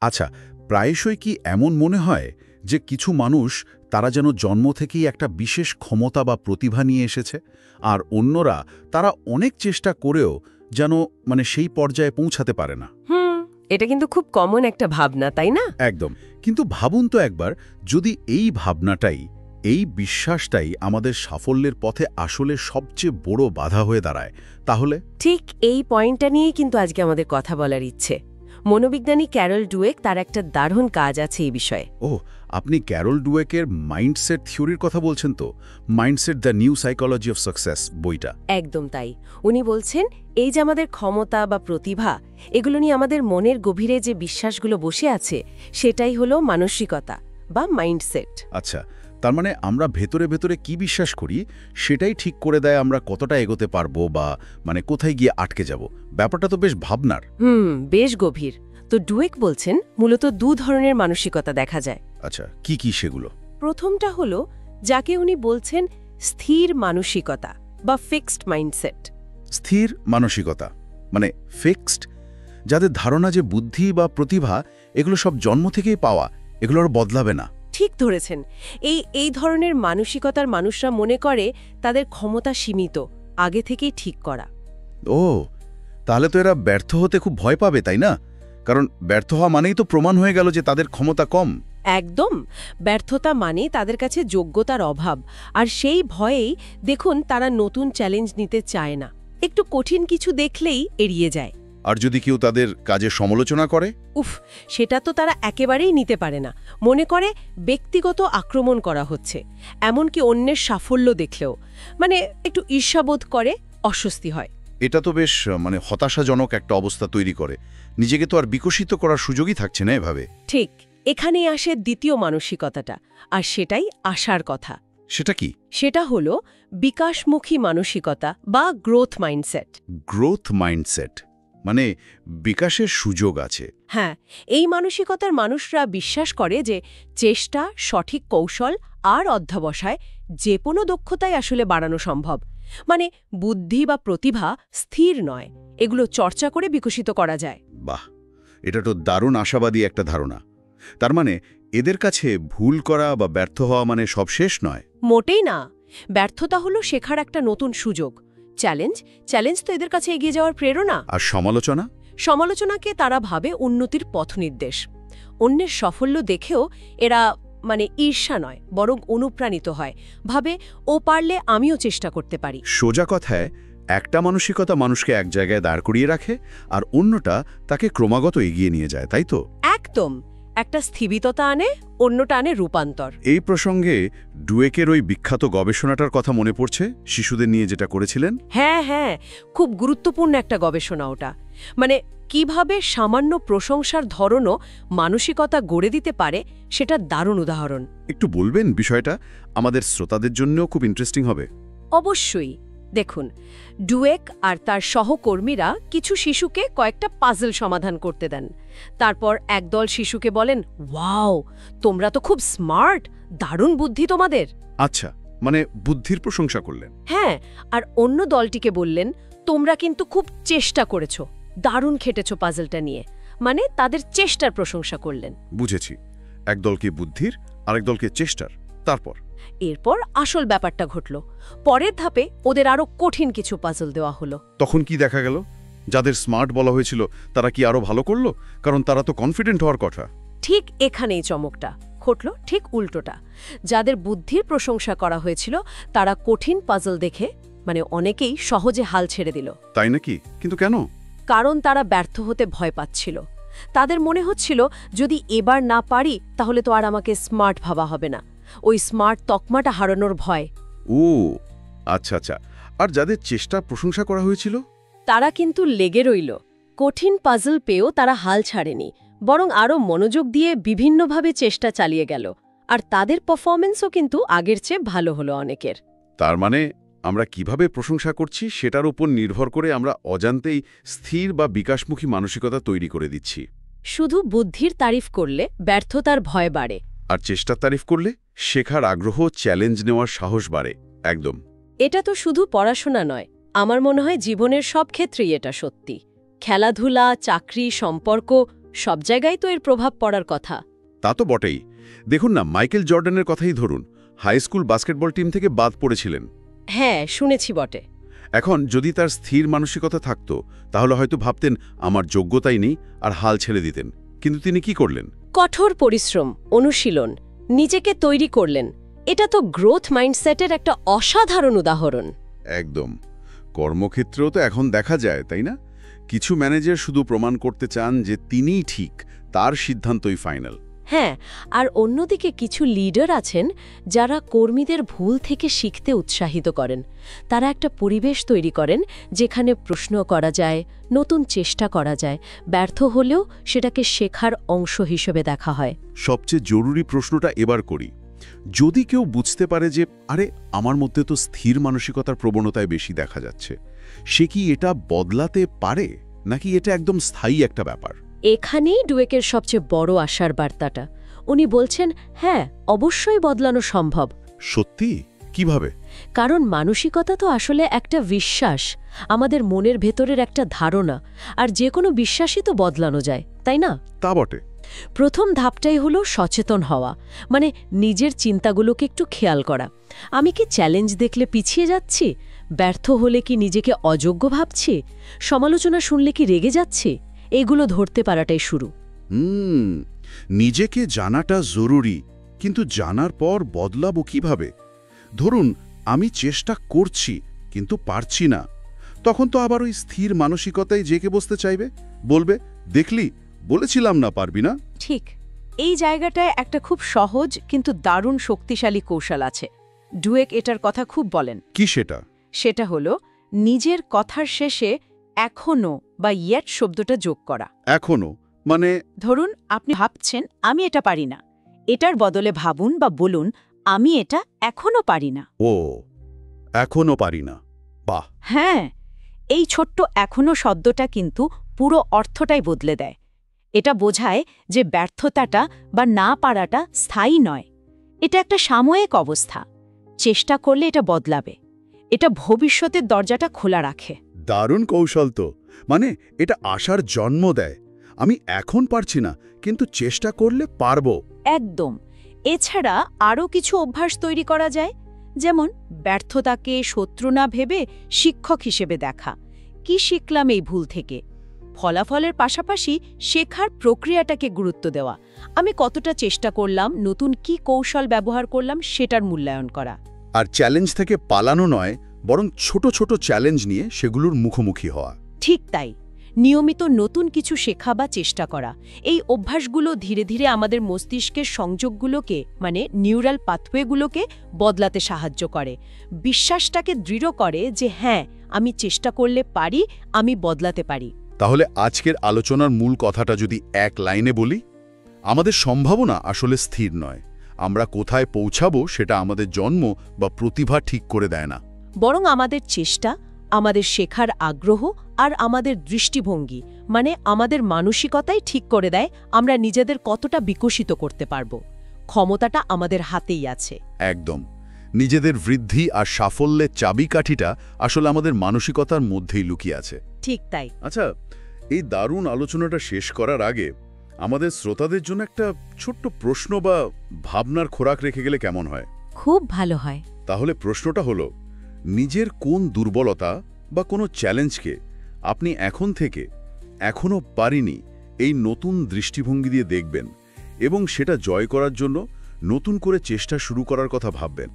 আচ্ছা, প্রায়শই কি এমন মনে হয় যে কিছু মানুষ তারা যেন জন্ম থেকেই একটা বিশেষ ক্ষমতা বা প্রতিভা নিয়ে এসেছে, আর অন্যরা তারা অনেক চেষ্টা করেও যেন সেই পর্যায়ে পৌঁছাতে পারে না? এটা কিন্তু খুব কমন একটা ভাবনা, তাই না? একদম। কিন্তু ভাবুন তো একবার, যদি এই ভাবনাটাই, এই বিশ্বাসটাই আমাদের সাফল্যের পথে আসলে সবচেয়ে বড় বাধা হয়ে দাঁড়ায়, তাহলে? ঠিক এই পয়েন্টটা নিয়েই কিন্তু আজকে আমাদের কথা বলার ইচ্ছে। মনোবিজ্ঞানী ক্যারল ডুয়েক তার একটা দারুণ কাজ আছে এই বিষয়ে। আপনি ক্যারল ডুয়েকের মাইন্ডসেট থিওরির কথা বলছেন তো? Mindset the new psychology of success বইটা। একদম তাই। উনি বলছেন এই যে আমাদের ক্ষমতা বা প্রতিভা, এগুলো নিয়ে আমাদের মনের গভীরে যে বিশ্বাসগুলো বসে আছে, সেটাই হলো মানসিকতা বা মাইন্ডসেট। আচ্ছা, তার মানে আমরা ভেতরে ভেতরে কি বিশ্বাস করি সেটাই ঠিক করে দেয় আমরা কতটা এগোতে পারবো বা কোথায় গিয়ে আটকে যাব। ব্যাপারটা তো বেশ ভাবনার। বেশ গভীর। তো ডুয়েক বলছেন মূলত দু ধরনের মানসিকতা দেখা যায়। আচ্ছা, কি কি সেগুলো? প্রথমটা হলো যাকে উনি বলছেন স্থির মানসিকতা বা ফিক্সড মাইন্ডসেট। স্থির মানসিকতা মানে ফিক্সড, যাদের ধারণা যে বুদ্ধি বা এগুলো সব জন্ম থেকেই পাওয়া, এগুলো আর বদলাবে না। ঠিক ধরেছেন। এই ধরনের মানসিকতার মানুষরা মনে করে তাদের ক্ষমতা সীমিত, আগে থেকেই ঠিক করা। তাহলে তো এরা ব্যর্থ হতে খুব ভয় পাবে, তাই না? কারণ ব্যর্থ হওয়া মানেই তো প্রমাণ হয়ে গেল যে তাদের ক্ষমতা কম। একদম। ব্যর্থতা মানে তাদের কাছে যোগ্যতার অভাব, আর সেই ভয়েই দেখুন তারা নতুন চ্যালেঞ্জ নিতে চায় না, একটু কঠিন কিছু দেখলেই এড়িয়ে যায়। আর যদি কেউ তাদের কাজের সমালোচনা করে, সেটা তো তারা একেবারেই নিতে পারে না। মনে করে ব্যক্তিগত আক্রমণ করা হচ্ছে, এমনকি অন্যের সাফল্য দেখলেও একটু ঈর্ষাবোধ করে, অস্বস্তি হয়। এটা তো বেশ হতাশাজনক একটা অবস্থা তৈরি করে। নিজেকে তো আর বিকশিত করার সুযোগই থাকছে না এভাবে। ঠিক এখানেই আসে দ্বিতীয় মানসিকতাটা, আর সেটাই আশার কথা। সেটা কি? সেটা হলো বিকাশমুখী মানসিকতা বা গ্রোথ মাইন্ডসেট। গ্রোথ মাইন্ডসেট মানে বিকাশের সুযোগ আছে। হ্যাঁ, এই মানসিকতার মানুষরা বিশ্বাস করে যে চেষ্টা, সঠিক কৌশল আর অধ্যবসায় যে কোনো দক্ষতাই আসলে বাড়ানো সম্ভব। বুদ্ধি বা প্রতিভা স্থির নয়, এগুলো চর্চা করে বিকশিত করা যায়। বাহ, এটা তো দারুণ আশাবাদী একটা ধারণা। তার মানে এদের কাছে ভুল করা বা ব্যর্থ হওয়া সব শেষ নয়? মোটেই না। ব্যর্থতা হলো শেখার একটা নতুন সুযোগ। চ্যালেঞ্জ তো এদের কাছে এগিয়ে যাওয়ার প্রেরণা। আর সমালোচনাকে তারা ভাবে উন্নতির পথনির্দেশ। অন্যের সাফল্য দেখেও এরা ঈর্ষা নয়, বরং অনুপ্রাণিত হয়, ভাবে ও পারলে আমিও চেষ্টা করতে পারি। সোজা কথায়, একটা মানসিকতা মানুষকে এক জায়গায় দাঁড় করিয়ে রাখে, আর অন্যটা তাকে ক্রমাগত এগিয়ে নিয়ে যায়, তাই তো? একদম। একটা স্থিবিরতা আনে, অন্যটা আনে রূপান্তর। এই প্রসঙ্গে ডুয়েকের ওই বিখ্যাত গবেষণাটার কথা মনে পড়ছে, শিশুদের নিয়ে যেটা করেছিলেন। হ্যাঁ, খুব গুরুত্বপূর্ণ একটা গবেষণা ওটা। কিভাবে সামান্য প্রশংসার ধরনও মানসিকতা গড়ে দিতে পারে, সেটা দারুণ উদাহরণ। একটু বলবেন বিষয়টা? আমাদের শ্রোতাদের জন্যও খুব ইন্টারেস্টিং হবে। অবশ্যই। দেখুন, ডুয়েক আর তার সহকর্মীরা কিছু শিশুকে কয়েকটা পাজল সমাধান করতে দেন। তারপর একদল শিশুকে বলেন, ওয়াও, তোমরা তো খুব স্মার্ট, দারুণ বুদ্ধি তোমাদের। আচ্ছা, বুদ্ধির প্রশংসা করলেন? হ্যাঁ। আর অন্য দলটিকে বললেন, তোমরা কিন্তু খুব চেষ্টা করেছো, দারুণ খেটেছো পাজলটা নিয়ে। তাদের চেষ্টার প্রশংসা করলেন। বুঝেছি। একদলকে বুদ্ধির, আরেক দলকে চেষ্টার। এরপর আসল ব্যাপারটা ঘটল। পরের ধাপে ওদের আরো কঠিন কিছু পাজল দেওয়া হলো। তখন কি দেখা গেল? যাদের স্মার্ট বলা হয়েছিল তারা কি আরো ভালো করলো? কারণ তারা তো কনফিডেন্ট হওয়ার কথা। ঠিক এখানেই চমকটা ঘটল, ঠিক উল্টোটা। যাদের বুদ্ধির প্রশংসা করা হয়েছিল তারা কঠিন পাজল দেখে অনেকেই সহজে হাল ছেড়ে দিল। তাই নাকি? কিন্তু কেন? কারণ তারা ব্যর্থ হতে ভয় পাচ্ছিল। তাদের মনে হচ্ছিল, যদি এবার না পারি তাহলে তো আর আমাকে স্মার্ট ভাবা হবে না। ওই স্মার্ট তকমাটা হারানোর ভয়। আচ্ছা। আর যাদের চেষ্টা প্রশংসা করা হয়েছিল তারা কিন্তু লেগে রইল। কঠিন পাজল পেয়েও তারা হাল ছাড়েনি, বরং আরও মনোযোগ দিয়ে বিভিন্নভাবে চেষ্টা চালিয়ে গেল। আর তাদের পারফরমেন্সও কিন্তু আগের চেয়ে ভালো হলো অনেকের। তার আমরা কিভাবে প্রশংসা করছি সেটার উপর নির্ভর করে আমরা অজান্তেই স্থির বা বিকাশমুখী মানসিকতা তৈরি করে দিচ্ছি। শুধু বুদ্ধির তারিফ করলে ব্যর্থতার ভয় বাড়ে, আর চেষ্টার তারিফ করলে শেখার আগ্রহ, চ্যালেঞ্জ নেওয়ার সাহস বাড়ে। একদম। এটা তো শুধু পড়াশোনা নয়, আমার মনে হয় জীবনের সব ক্ষেত্রেই এটা সত্যি। খেলাধুলা, চাকরি, সম্পর্ক সব জায়গায় তো এর প্রভাব পড়ার কথা। তা তো বটেই। দেখুন না, মাইকেল জর্ডানের কথাই ধরুন, হাই স্কুল বাস্কেটবল টিম থেকে বাদ পড়েছিলেন। হ্যাঁ, শুনেছি বটে। এখন যদি তার স্থির মানসিকতা থাকত, তাহলে হয়তো ভাবতেন আমার যোগ্যতাই নেই আর হাল ছেড়ে দিতেন। কিন্তু তিনি কি করলেন? কঠোর পরিশ্রম, অনুশীলন, নিজেকে তৈরি করলেন। এটা তো গ্রোথ মাইন্ডসেটের একটা অসাধারণ উদাহরণ। একদম। কর্মক্ষেত্রেও তো এখন দেখা যায়, তাই না? কিছু ম্যানেজার শুধু প্রমাণ করতে চান যে তিনিই ঠিক, তার সিদ্ধান্তই ফাইনাল। হ্যাঁ, আর অন্যদিকে কিছু লিডার আছেন যারা কর্মীদের ভুল থেকে শিখতে উৎসাহিত করেন। তারা একটা পরিবেশ তৈরি করেন যেখানে প্রশ্ন করা যায়, নতুন চেষ্টা করা যায়, ব্যর্থ হলেও সেটাকে শেখার অংশ হিসেবে দেখা হয়। সবচেয়ে জরুরি প্রশ্নটা এবার করি। যদি কেউ বুঝতে পারে যে আরে আমার মধ্যে তো স্থির মানসিকতার প্রবণতায় বেশি দেখা যাচ্ছে, সে কি এটা বদলাতে পারে, নাকি এটা একদম স্থায়ী একটা ব্যাপার? এখানেই ডুয়েকের সবচেয়ে বড় আশার বার্তাটা। উনি বলছেন, হ্যাঁ, অবশ্যই বদলানো সম্ভব। সত্যি? কিভাবে? কারণ মানসিকতা তো আসলে একটা বিশ্বাস, আমাদের মনের ভেতরের একটা ধারণা, আর যে কোনো বিশ্বাসই তো বদলানো যায়, তাই না? তা বটে। প্রথম ধাপটাই হলো সচেতন হওয়া, মানে নিজের চিন্তাগুলোকে একটু খেয়াল করা। আমি কি চ্যালেঞ্জ দেখলে পিছিয়ে যাচ্ছি? ব্যর্থ হলে কি নিজেকে অযোগ্য ভাবছি? সমালোচনা শুনলে কি রেগে যাচ্ছি? এগুলো ধরতে পারাটাই শুরু। নিজেকে জানাটা জরুরি, কিন্তু জানার পর বদলাবো কিভাবে? ধরুন আমি চেষ্টা করছি কিন্তু পারছি না, তখন তো আবার ওই স্থির মানসিকতায় জেকে বসতে চাইবে, বলবে দেখলি বলেছিলাম না পারবি না। ঠিক এই জায়গাটায় একটা খুব সহজ কিন্তু দারুণ শক্তিশালী কৌশল আছে। ডুয়েক এটার কথা খুব বলেন। কি সেটা? সেটা হলো নিজের কথার শেষে এখনো বা ইয়েট শব্দটা যোগ করা। এখনো মানে? ধরুন আপনি ভাবছেন আমি এটা পারি না, এটার বদলে ভাবুন বা বলুন আমি এটা এখনো পারি না। ও, এখনো পারি না। বাহ! হ্যাঁ, এই ছোট্ট এখনো শব্দটা কিন্তু পুরো অর্থটাই বদলে দেয়। এটা বোঝায় যে ব্যর্থতাটা বা না পারাটা স্থায়ী নয়, এটা একটা সাময়িক অবস্থা। চেষ্টা করলে এটা বদলাবে। এটা ভবিষ্যতের দরজাটা খোলা রাখে। দারুণ কৌশল তো। মানে এটা আশার জন্ম দেয়। আমি এখন পারছি না, কিন্তু চেষ্টা করলে পারবো। একদম। এছাড়া আরও কিছু অভ্যাস তৈরি করা যায়, যেমন ব্যর্থতাকে শত্রু না ভেবে শিক্ষক হিসেবে দেখা। কি শিখলাম এই ভুল থেকে? ফলাফলের পাশাপাশি শেখার প্রক্রিয়াটাকে গুরুত্ব দেওয়া। আমি কতটা চেষ্টা করলাম, নতুন কি কৌশল ব্যবহার করলাম সেটার মূল্যায়ন করা। আর চ্যালেঞ্জ থেকে পালানো নয়, বরং ছোট ছোট চ্যালেঞ্জ নিয়ে সেগুলোর মুখোমুখি হওয়া। ঠিক তাই, নিয়মিত নতুন কিছু শেখা বা চেষ্টা করা। এই অভ্যাসগুলো ধীরে ধীরে আমাদের মস্তিষ্কের সংযোগগুলোকে, মানে নিউরাল পাথওয়েগুলোকে বদলাতে সাহায্য করে। বিশ্বাসটাকে দৃঢ় করে যে হ্যাঁ, আমি চেষ্টা করলে পারি, আমি বদলাতে পারি। তাহলে আজকের আলোচনার মূল কথাটা যদি এক লাইনে বলি, আমাদের সম্ভাবনা আসলে স্থির নয়। আমরা কোথায় পৌঁছাবো সেটা আমাদের জন্ম বা প্রতিভা ঠিক করে দেয় না, বরং আমাদের চেষ্টা, আমাদের শেখার আগ্রহ আর আমাদের দৃষ্টিভঙ্গি, মানে আমাদের মানসিকতাই ঠিক করে দেয় আমরা নিজেদের কতটা বিকশিত করতে পারব। ক্ষমতাটা আমাদের হাতেই আছে। একদম। নিজেদের বৃদ্ধি আর সাফল্যের চাবিকাঠিটা আসলে আমাদের মানসিকতার মধ্যেই লুকিয়ে আছে। ঠিক তাই। আচ্ছা, এই দারুণ আলোচনাটা শেষ করার আগে আমাদের শ্রোতাদের জন্য একটা ছোট্ট প্রশ্ন বা ভাবনার খোরাক রেখে গেলে কেমন হয়? খুব ভালো হয়। তাহলে প্রশ্নটা হলো, নিজের কোন দুর্বলতা বা কোনো চ্যালেঞ্জকে আপনি এখন থেকে এখনো পারিনি এই নতুন দৃষ্টিভঙ্গি দিয়ে দেখবেন এবং সেটা জয় করার জন্য নতুন করে চেষ্টা শুরু করার কথা ভাববেন।